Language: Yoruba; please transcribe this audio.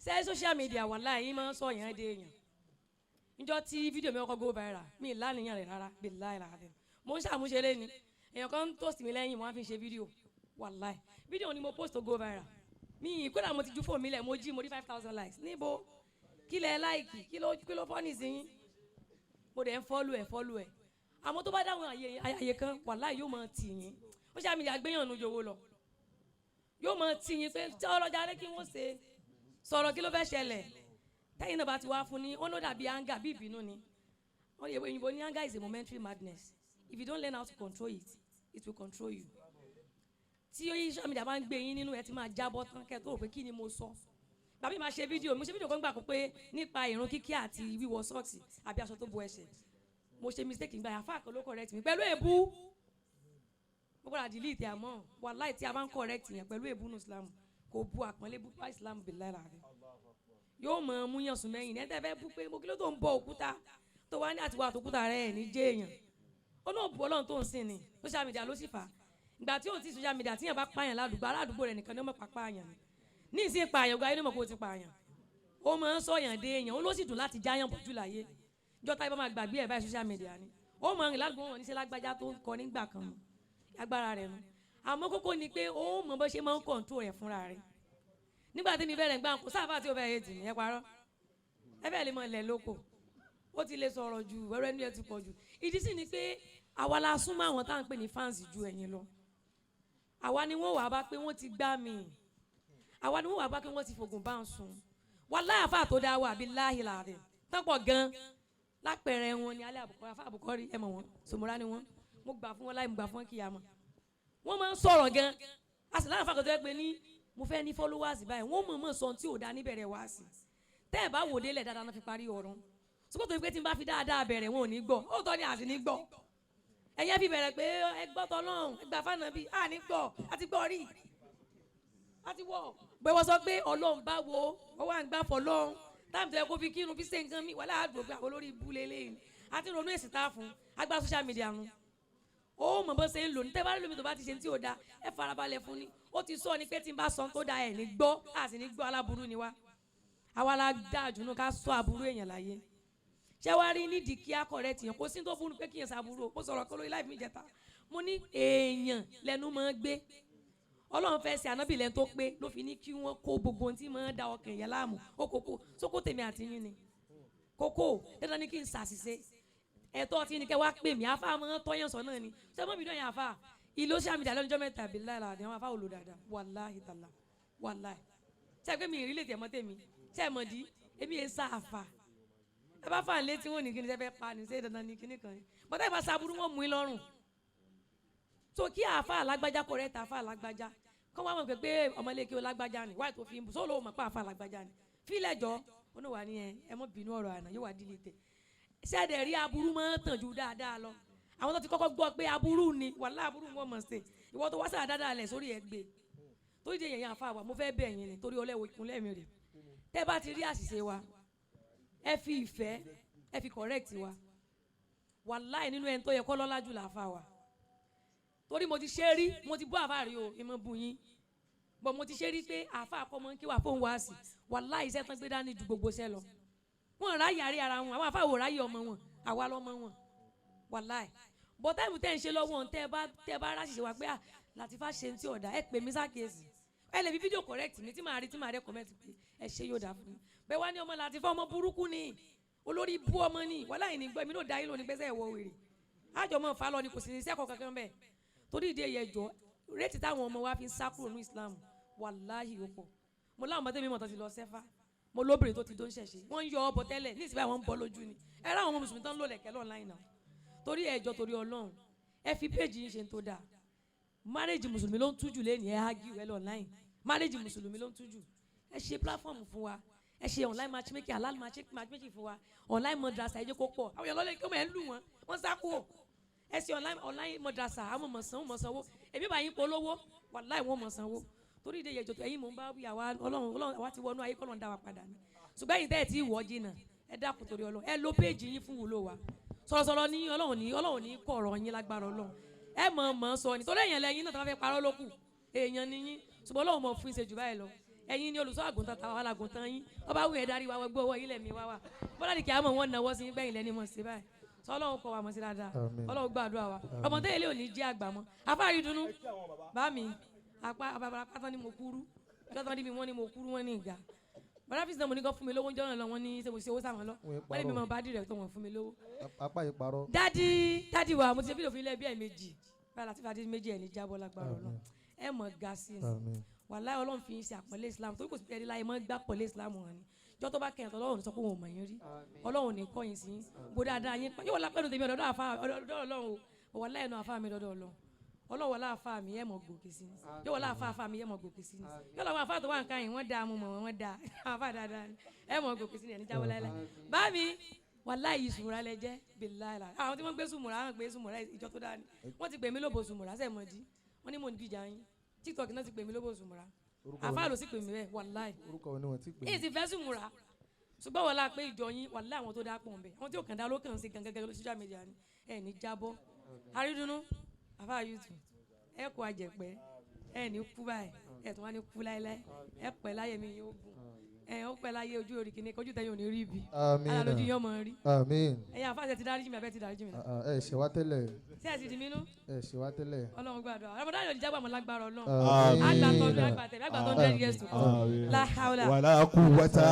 ṣé social media wallahi máa ń sọ yẹn dé èèyàn níjọ́ tí fídíò mi kọ́kọ́ go viral mi lánìyàn rẹ̀ rárá billahi alazim mo ń ṣàmúṣeré ni èèyàn kan post mi lẹ́yìn mo wá fi ṣe fídíò wallahi fídíò ni mo post to go viral mi kódà mo ti ju fóònù mi lẹ̀ mo jí mo rí 5,000 likes níbo kí lẹ láìkì kí ló fọ́ nìsín mo dẹ̀ ń follow ẹ̀ àmọ́ tó bá dáhùn àyè kan wallahi yóò máa tì yín ó ṣe àmì àgbéyàn nu jowó lọ yóò máa tì yín pé tí ọlọ́jà rẹ kí wọ́n ṣe sọ̀rọ̀ kí ló fẹ́ ṣẹlẹ̀ tẹ́yìn náà bá ti wá fún ni ó ló dàbí anger bí ìbínú ni wọ́n yẹ òyìnbó ní anger is a momentary madness if you don't learn how to control it it will control you tí social media bá ń gbé yín nínú ẹ ti máa jábọ́ tán kẹ́ tó rò pé kí ni mo sọ bàbí máa ṣe fídíò mo ṣe fídíò kan gbà pé nípa ìrun kíkí àti wíwọ sọ́ọ̀sì àbí aṣọ tó bo ẹsẹ̀ mo ṣe mistake ìgbà àfáà kan ló correct mi pẹ̀lú èébú mo gbọ́dọ̀ delete àmọ́ wallahi tí a bá ń correct yẹn pẹ̀lú èébú ní Islam kò bu àpọ́nlé bú bá Islam billahi láàrin yóò mọ̀ mú yàn sùn mẹ́yìn ẹ̀ tẹ́ fẹ́ bú pé mo kí ló tó ń bọ òkúta tó wá ní àtiwá àtòkúta rẹ̀ ní jẹ́ èèyàn ó náà bu Ọlọ́run tó ń sìn ní social media ló sì fà á ìgbà tí ò ti social media tí yàn bá pààyàn ládùúgbò rẹ̀ nìkan ní ọmọ pààyàn ní ìsìn pààyàn gba inú mọ̀ kó o ti pààyàn ó máa ń sọ̀yàn dé èèyàn ó ló sì dùn láti jáyàn bọ̀jú láyé ìjọta ibà máa gbàgbé ẹ̀ báyìí social media ni ó mọ̀ rìn ládùúgbò wọn níṣẹ́ lágbájá tó ń kọ nígbà kan mu agbára rẹ̀ nu àmọ́ kókó ni pé ó mọ̀ bó ṣe máa ń control rẹ̀ fúnra rẹ̀ nígbà tí mi bẹ̀rẹ̀ gbà kó sáfà tí ó bẹ̀rẹ̀ tì mí ẹ parọ́ ẹ bẹ́ẹ̀ lè mọ ilẹ̀ lóko ó ti lè sọ̀rọ̀ ju ẹ̀rọ ẹni ẹ ti pọ̀ jù ìdí sì ni pé àwa la súnmọ́ àwọn tá à ń pè ní fans ju ẹ̀yin lọ àwa ni wọ́n wà bá pé wọ́n ti gbá mi àwa ni wọ́n wà bá pé wọ́n ti fògùn bá ń sun wallahi àfà tó dá wà billahi láàrin tán pọ̀ gan lápẹ̀rẹ̀ wọn ni alẹ́ àbùkọ́ afá àbùkọ́ rí ẹ̀mọ̀ wọn sòmùrà ni wọn mo gbà fún wọn láì mo gbà fún wọn kìyà mọ́ wọ́n máa ń sọ̀rọ̀ gan a sì láwọn afáàkọ́ tó yẹ pé ní mo fẹ́ ní followers báyìí wọ́n mọ̀ mọ̀ sọ tí ò dá níbẹ̀rẹ̀ wá sí tẹ́ ẹ̀ bá wò délẹ̀ dáadáa náà fi parí ọ̀rọ̀ sọ́kò tó yẹ pé tí n bá fi dáadáa bẹ̀rẹ̀ wọn ò ní gbọ́ ó tọ́ ni àti ní gbọ́ ẹ̀yẹ́ fi bẹ̀rẹ̀ pé ẹgbọ́ tọ́lọ́run ẹgbà fáànà bíi à ní gbọ́ àti gbọ́ rí àti wọ̀ pé wọ́n sọ pé Ọlọ́run bá wo ó wà ń gbà fọlọ́run táàmù tó yẹ kó fi kírun fi ṣe nǹkan mi wà láàdùn ògbà olórí ibú lélẹ́yìn àti ronú èsì tá a fún agbá social media nu ó mọ̀ bó ṣe ń lò ní tẹ́ bá rí lómi tó bá ti ṣe tí ò da ẹ farabalẹ̀ fún ni ó ti sọ ni pé tí n bá sọ tó da ẹ̀ ní gbọ́ àti ní gbọ́ aláburú ni wá àwa la dá àjùnú ká sọ àbúrú èèyàn láyé ṣé wàá rí nídìí kí á correct yẹn kò sí tó burú pé kí yẹn ṣàbúrò ó sọ̀rọ̀ kó lórí láì mi jẹta mo ní èèyàn lẹ́nu máa gbé Ọlọ́run fẹ́ ṣe ànábì lẹ́nu tó pé ló fi ní kí wọ́n kó gbogbo ohun tí máa da ọkàn yẹn láàmú ó kókó sókó tèmi àti yín ni kókó dandan ní kí n ṣàṣìṣe ẹ̀tọ́ tí ní kẹ́ wá pè mí afá máa tọ́yàn sọ náà ni ṣé mọ́ mi dán yẹn afá ìlú social media lọ́jọ́ mẹ́ta bí láìla àdéhùn afá ò lò dáadáa wàláhì tàlà wàláhì ṣé ẹ pé mi ìrìlẹ̀ tẹ̀ mọ́ tèmi ṣé ẹ mọ̀ dí èmi yẹn sá àfà ẹ bá fà létí wọn ní kí ni ṣe fẹ́ pa ní ṣe dandan ní kíní kan bọ́tà ìbá saburú wọn mú in lọ́rùn so kí àfà alágbájá correct àfà alágbájá kọ́ wá mọ̀ pé ọmọlẹ́kẹ́ olágbájá ni wáyé tó fi ń bù sóòlò mọ̀ pé àfà alágbájá ni fílẹ̀jọ́ ó ní wà ní ẹ mọ́ bínú ọ̀rọ̀ àná yóò wá dílé tẹ̀ ṣẹ́ẹ̀dẹ̀ rí aburú máa ń tàn ju dáadáa lọ àwọn tó ti kọ́kọ́ gbọ́ pé aburú ni wàhálà aburú wọn mọ̀ ṣe ìwọ tó wá sáà dáadáa lẹ̀ sórí ẹ̀ gbé torí di èèyàn àfa wa mo fẹ́ bẹ̀ yín ni torí ọlẹ́wọ̀ ìkúnlẹ̀ mi rè tẹ́ bá ti rí àṣìṣe wa ẹ fi ìfẹ́ ẹ fi correct wa wàláì nínú ẹni tó yẹ kọ́ lọ́lá jù láfa wa torí mo ti ṣe rí mo ti bú àfa rí o ìmọ̀ bu yín bọ̀ mo ti ṣe rí pé àfa àkọ́mọ́ kí wà fóun wá sí wàláì iṣẹ́ tán gbé dání ju gbogbo iṣẹ́ lọ wọn ráyè àrí ara wọn àwọn àfáwò ráyè ọmọ wọn àwa lọmọ wọn wàláì bọ táìmù tẹ́ ń ṣe lọ́wọ́ tẹ́ bá ráṣìṣe wa pé Latifa ṣe ń tí ọ̀dà ẹ pè mí sákèésì ẹ lè fi fídíò correct mi tí màá rí tí màá rẹ comment pé ẹ ṣe yóò dà fún mi bẹ́ẹ̀ wá ní ọmọ Latifa ọmọ burúkú ni olórí bú ọmọ ni wàláì ní gbọ́ èmi náà dá yín lónìí pẹ́sẹ́ ẹ̀wọ̀ wèrè àjọ mọ̀ fà lọ ni kò sì ní sẹ́kọ̀ọ́ kankan bẹ́ẹ̀ torí ìdí ẹ̀yẹ jọ rétí táwọn ọmọ wa fi ń sá kúrò ní Islam wàláhì ó pọ̀ mo láwọn ọmọdé mi mọ̀ tó ti lọ sẹ́fà mo lóbìnrin tó ti tó ń ṣẹ̀ṣẹ̀ wọ́n ń yọ ọbọ̀ tẹ́lẹ̀ ní ìsìnkú àwọn ń bọ́ lójú ni ẹ ráwọn ọmọ mùsùlùmí tán ń lò lẹ̀kẹ́ lọ́nláìn náà torí ẹ̀jọ́ torí Ọlọ́run ẹ fi péjì yín ṣe ń tó dáa márèjì mùsùlùmí ló ń tújù lẹ́nu ẹ ágíù ẹ lọ́nláìn márèjì mùsùlùmí ló ń tújù ẹ ṣe platform fún wa ẹ ṣe online matchmaking halal matchmaking fún wa online madrasa ẹ jẹ́ kó pọ̀ àwọn èèyàn lọ́lẹ̀ kí wọ́n ẹ̀ ń lù wọ́n sá kúrò ẹ ṣe online madrasa àwọn mọ̀sánwó èmi bá yín polówó wàláì wọ́n mọ̀sánwó torí ìdè yẹjọ ẹ̀yin mò ń bá wí Ọlọ́run àwa ti wọnú ayé kọ́lọ́n dá wa padà ni ṣùgbọ́n ẹ̀yin tẹ́ ẹ̀ tí ì wọ́ jìnnà ẹ dákun torí Ọlọ́run ẹ lo péèjì yín fún wúlò wa sọ̀rọ̀sọ̀rọ̀ ní Ọlọ́run ní kọ̀ọ̀rọ̀ yín lágbára Ọlọ́run ẹ mọ̀ sọ ni torí èèyàn lẹ́yìn náà tó bá fẹ́ parọ́ lókù èèyàn ni yín ṣùgbọ́n Ọlọ́run mọ̀ fún ìṣe jù báyìí lọ ẹ̀yin ni olùṣọ́ àgùntàn tàwa alágùntàn yín ọba wù ẹ̀ darí wa wọ́n gbé owó ilẹ̀ mi wá wa bọ́lá dìkì àmọ́ wọn náwó sí gbẹ̀yìn lẹ́ni mọ̀ sí báyìí sọ ọlọ́run kọ́ wa mọ̀ sí dáadáa ọlọ́run gbàdúrà wa ọmọ tẹ́lẹ̀ lé òní jẹ́ àgbà mọ́ afárí dunu bá mi apá ni mo kúrú lọ́tọ́ níbi wọ́n ni mo kúrú wọ́n ní ìgbà bọ́lá fi sinmi mo ní kọ́ fún mi lówó ń jọ́nà lọ wọ́n ní ṣe mo ṣe owó sàmọ́ lọ wọ́n lè mi mọ̀ bá dìrẹ̀ tó wọ́n fún mi lówó. apá yìí parọ́. dádì wa mo ti ṣe fídíò fún ilé bí ẹ̀ méjì báyìí láti fàdí méjì ẹ̀ ní jábọ́ lágbára Ọlọ́run ẹ̀ mọ̀ ga sí ni wàláhì Ọlọ́run fi ń ṣe àpọ́nlé Islam torí kò sí ẹ̀rí láyé mọ́ gbá pọ́nlé Islam wọn ni jọ́ tó bá kẹ́yìn tó Ọlọ́run sọ pé wọn ò mọ̀ yín rí Ọlọ́run ní kọ́yìn sí bó dáadáa yín yóò wọlé pẹ́ẹ́nu tèmi ọ̀dọ́ Ọlọ́run o wàláhì ẹnu àfa mi dọ́dọ̀ Ọlọ́run Ọlọ́run wọlé àfa mi ẹ̀ mọ̀ gòkè sí ni yóò wọlé àfa mi ẹ̀ mọ̀ gòkè sí ni yóò lọ́wọ́ àfa tó wà nǹkan yìí wọ́n dáa mo mọ̀ wọ́n dáa àfa dáadáa ẹ̀ mọ̀ gòkè sí ni ẹni jáwọ́ láyé bá mi wàláhì sùmùrà lẹ jẹ́ bìláìlà àwọn tí wọ́n gbé sùmùrà àwọn gbé sùmùrà ìjọ tó dáa ni wọ́n ti pè mí lóbo sùmùrà sẹ́ẹ̀mọ́dí wọ́n ní mò ń gbìjà yín TikTok náà ti pè mí lóbo sùmùrà àfa ló sì pè mí bẹ́ẹ̀ wàláhì èyí ti fẹ́ sùmùrà ṣùgbọ́n wọ́n la pé ìjọ yín wàláhì àwọn tó dáa pọ̀ nbẹ̀ àwọn tí ò kàn dá ló kàn sí gangan lórí social media ni ẹ̀ ní jábọ́ àrídùnnú àfa YouTube ẹ̀ kó àjẹpẹ́ ẹ̀ ní kú báyìí ẹ̀ tó wá ní kú láéláé ẹ̀ pẹ́ láyé mi yóò gùn ẹ̀ ó pẹ́ láyé ojú orí kìíní kojú tẹ̀yìn ò ní rí ibi alálójú yóò mọ̀ rí ẹ̀yin àfáàṣẹ ti dáríjì mi àbẹ́ ti dáríjì mi. ẹ ṣe wá tẹ́lẹ̀. ṣé ẹ sì di mínú. ẹ ṣe wá tẹ́lẹ̀. Ọlọ́run gbàdúrà ọlọ́mọdé ayọ̀ ìjágbá mọ̀ lágbára Ọlọ́run àgbàtọ̀ àgbàtẹ̀ àgbàtọ̀ 100 years to come. La hawla wala quwwata